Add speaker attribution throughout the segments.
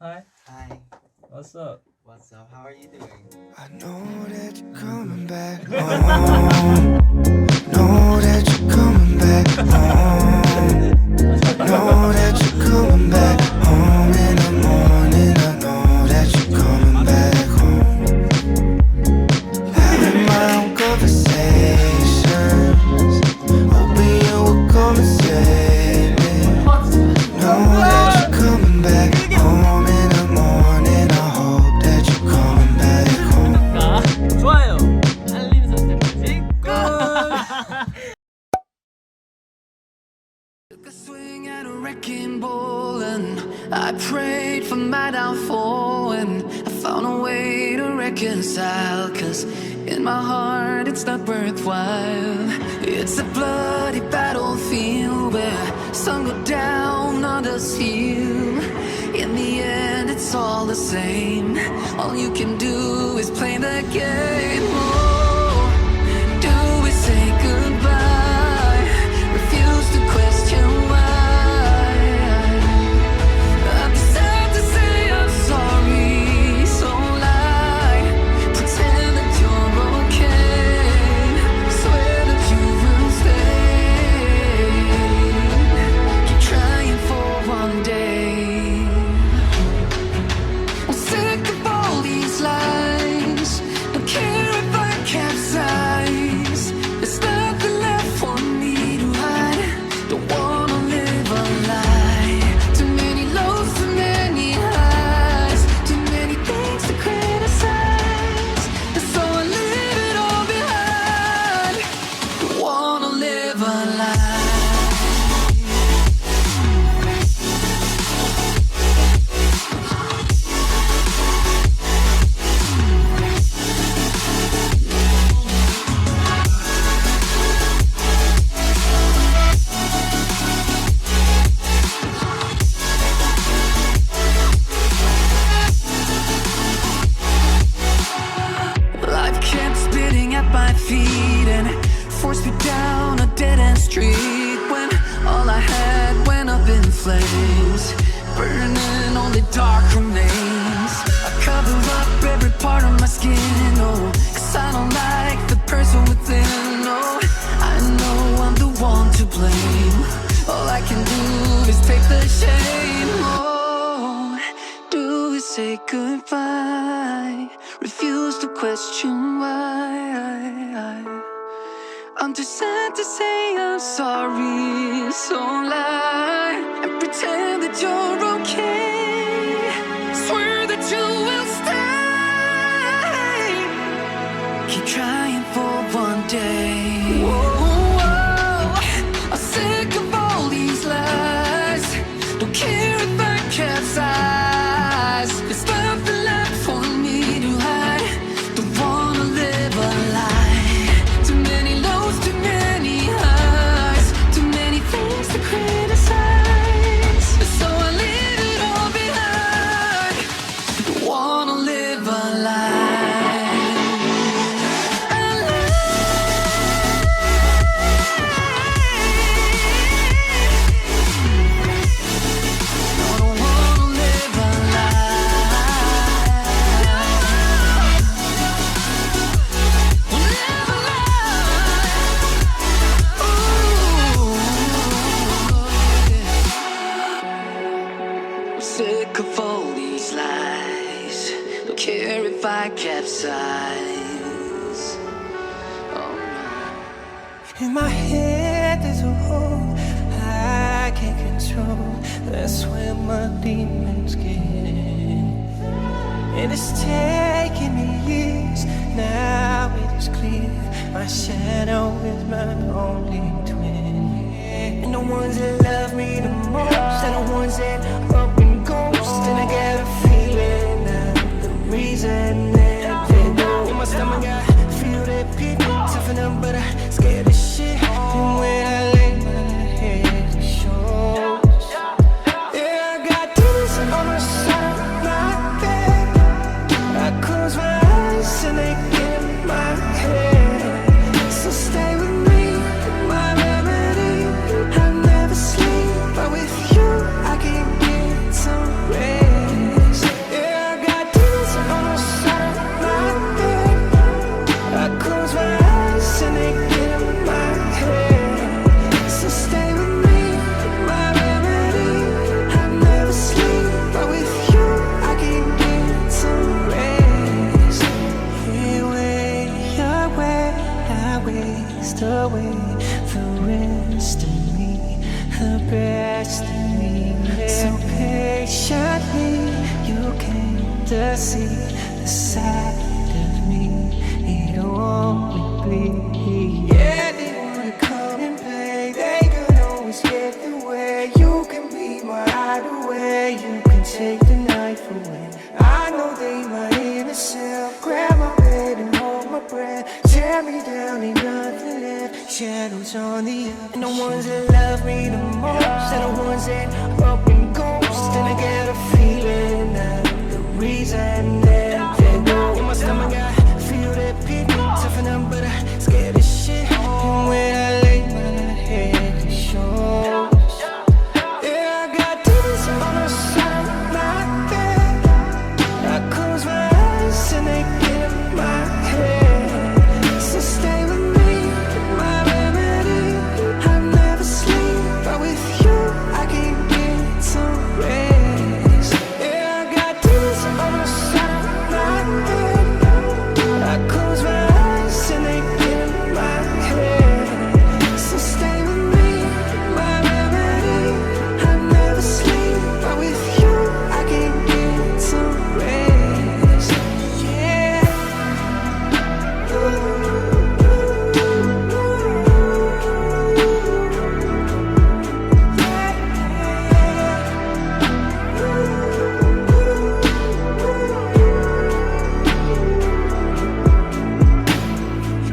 Speaker 1: Hi,
Speaker 2: Hi,
Speaker 1: what's up?
Speaker 2: what's up? How are you doing?
Speaker 3: I know that you're coming back home. Know that you're coming back home. Know that you're coming back home in the morning. I know that you're coming back home. Having my own conversations, hoping you will come and save me. Know that you're coming back home in the morning. I hope that you're coming back home.
Speaker 1: 좋아요. 알림 설정까지 꾹.
Speaker 3: Took a swing at a wrecking ball and I prayed for my downfall, and I found a way to reconcile, 'cause in my heart it's not worthwhile. It's a bloody battlefield where some go down, others heal. In the end it's all the same. All you can do is play the game. Oh, do we say goodbye? Refuse to question why. I'm sad to say I'm sorry, so lie. Pretend that you're okay. Swear that you will stay. Keep trying for one day. I'm sick of all these lies. Don't care if I capsize. There's nothing left for me to hide. Don't wanna live a lie. Too many lows, too many highs. Too many things to criticize. And so I leave it all behind. Don't wanna live a lie. Life kept spitting at my feet and forced me down a dead-end street, when all I had went up in flames, burning only dark remains. I cover up every part of my skin, oh, 'cause I don't like the person within. Oh, I know I'm the one to blame. All I can do is take the shame. Oh, do we say goodbye? Refuse to question why. I'm too sad to say I'm sorry, so lie and pretend that you're okay. Swear that you will stay. Keep trying for one day. Whoa, I'm sick of all these lies. Don't care if I capsize. There's nothing left for me to hide. Don't wanna live a lie. Too many lows, too many highs. Too many things to criticize. So I leave it all behind. Don't wanna live a lie. A lie. No, I don't wanna live a lie. Live a lie. Ooh, I'm sick of all these lies. Don't care if I capsize. Oh no. In my head there's a hole I can't control. That's where my demons get in. And it's taking me years. Now it is clear my shadow is my only twin. And the ones that love me the most are the ones that up and ghost. And I got a feeling that the reason that they go in my stomach, I feel that pit toughen up, but I scared of shit. And when I lay my head, it shows. Yeah, I got demons on my side of my bed. I close my eyes and they get in my head. So stay with me, my remedy. I never sleep, but with you I can get to see the side of me. It'll only bleed. Yeah, they wanna come and play. They could always get the way. You can be my hideaway. You can take the knife away. I know they might innocent. Grab my bed and hold my breath. Tear me down, ain't nothing left. Shadows on the earth. And the ones that love me the most are the ones that up and ghost. And I get a feeling that the reason that they go in my stomach, I feel that pit. Toughen up, but I'm scared as shit. And when I lay my head, it shows. Yeah, I got demons on the side of my bed. I close my eyes and they get in my head. So stay with me, my remedy. I never sleep, but with you I can get some rest. Yeah, I got demons on the side of my bed. I close my eyes and they get in my head. So stay with me, my remedy. I never sleep, but with you I can get some rest. Yeah.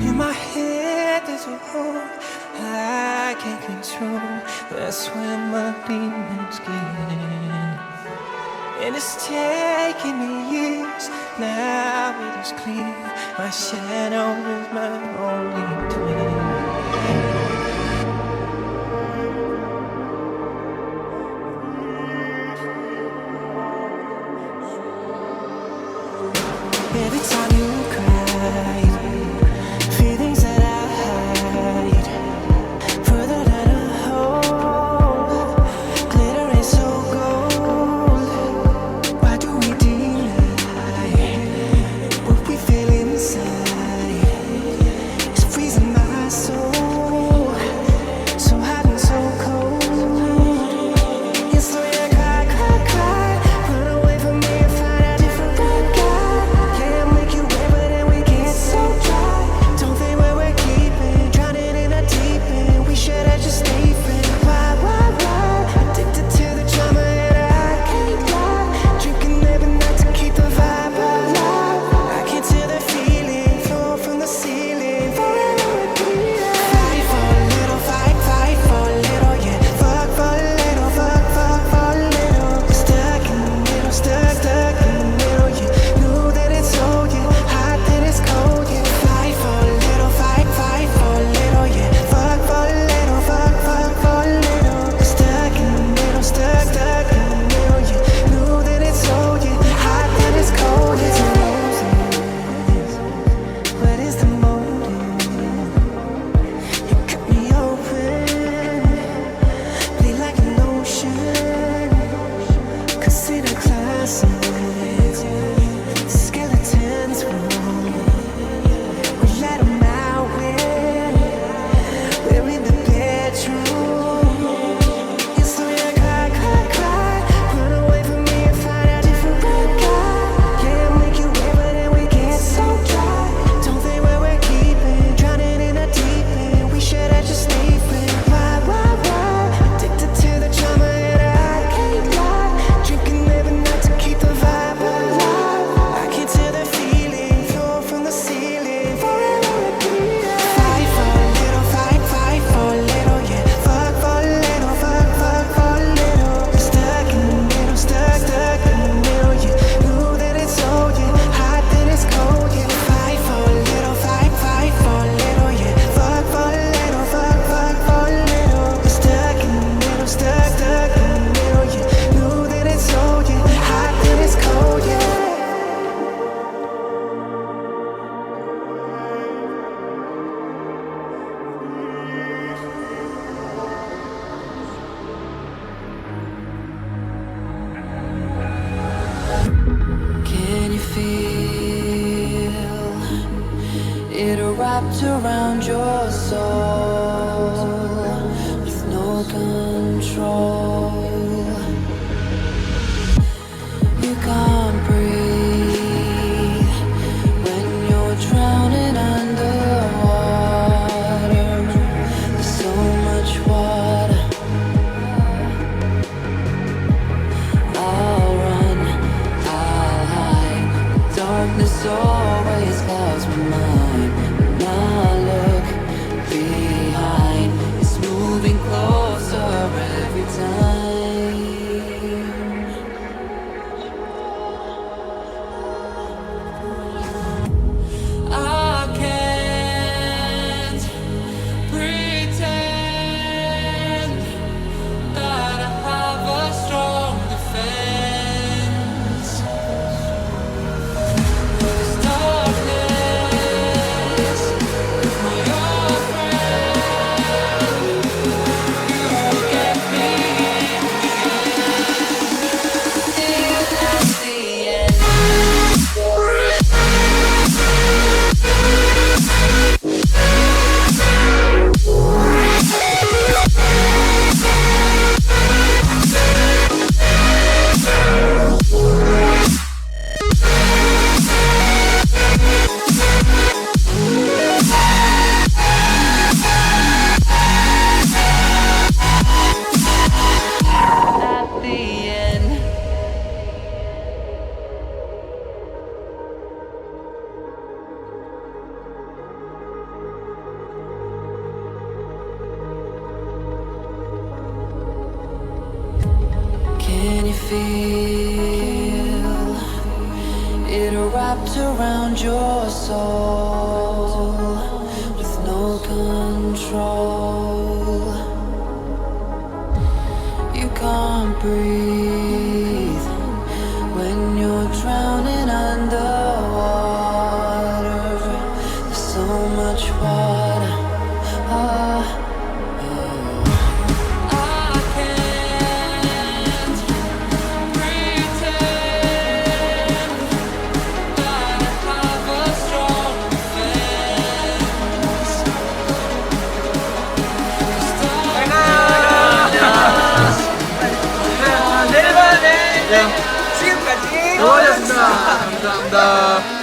Speaker 3: In my head there's a hole I can't control. That's where my demons get in. And it's taking me years. Now it is clear. My shadow is my only twin. Every time you cry, feelings that I hide, further than a hole, glitter is so gold. Why do we deny what we feel inside? It's freezing my soul, so hot and so cold. Yes, so yeah, cry, cry, cry, run away from me and find a different guy. Can't make you wet, but then we get so dry. Don't think where we're keeping, drowning in the deep end. We should have just stayed friends. Why? Addicted to the drama and I can't lie. Drinking every night to keep the vibe alive. I can tell the feeling flow from the ceiling. Forever repeating. Fight for a little, fight for a little, yeah. Fuck for a little, fuck for a little. Stuck in the middle, stuck in the middle, yeah. Know that it's old, yeah. Hot that it's cold, yeah. Fight for a little, fight for a little, yeah. Fuck for a little, fuck for a little. Stuck in the middle, stuck in the middle, yeah. Know that it's old, yeah. Hot that it's cold, yeah. It's roses. What is the motive? You cut me open, bleed like an ocean. Cause in a closet, skeletons roam. We let 'em out when we're in the bedroom. Yes, so yeah, cry, run away from me and find a different guy. Can't make you wet, but then we get so dry. Don't think where we're keeping, drowning in the deep end. We should have just stayed friends. Why? Addicted to the drama and I can't lie. Drinking every night to keep the vibe alive. I can tell the feeling flow from the ceiling. Forever repeating. Fight for a little, fight for a little, yeah. Fuck for a little, fuck for a little. Stuck in the middle, stuck in the middle, yeah. Know that it's old, yeah. Hot that it's cold, yeah. Fight for a little, fight for a little, yeah. Fuck for a little, fuck for a little. Stuck in the middle, stuck in the middle, yeah. Know that it's old, yeah. Hot that it's cold, yeah. Can you feel it wrapped around your soul with no control? You can't breathe. face always clouds my mind. When I look behind, it's moving closer every time. I can't pretend that I have a strong defense. 'Cause darkness is my old friend. You get me in at the end. At the end. Can you feel it wrapped around your soul with no control? You can't breathe when you're drowning underwater. There's so much water. I can't pretend that I have a strong defense. 'Cause
Speaker 2: 내일봐야 돼. 지금까지
Speaker 1: 수고하셨습니다. 감사합니다.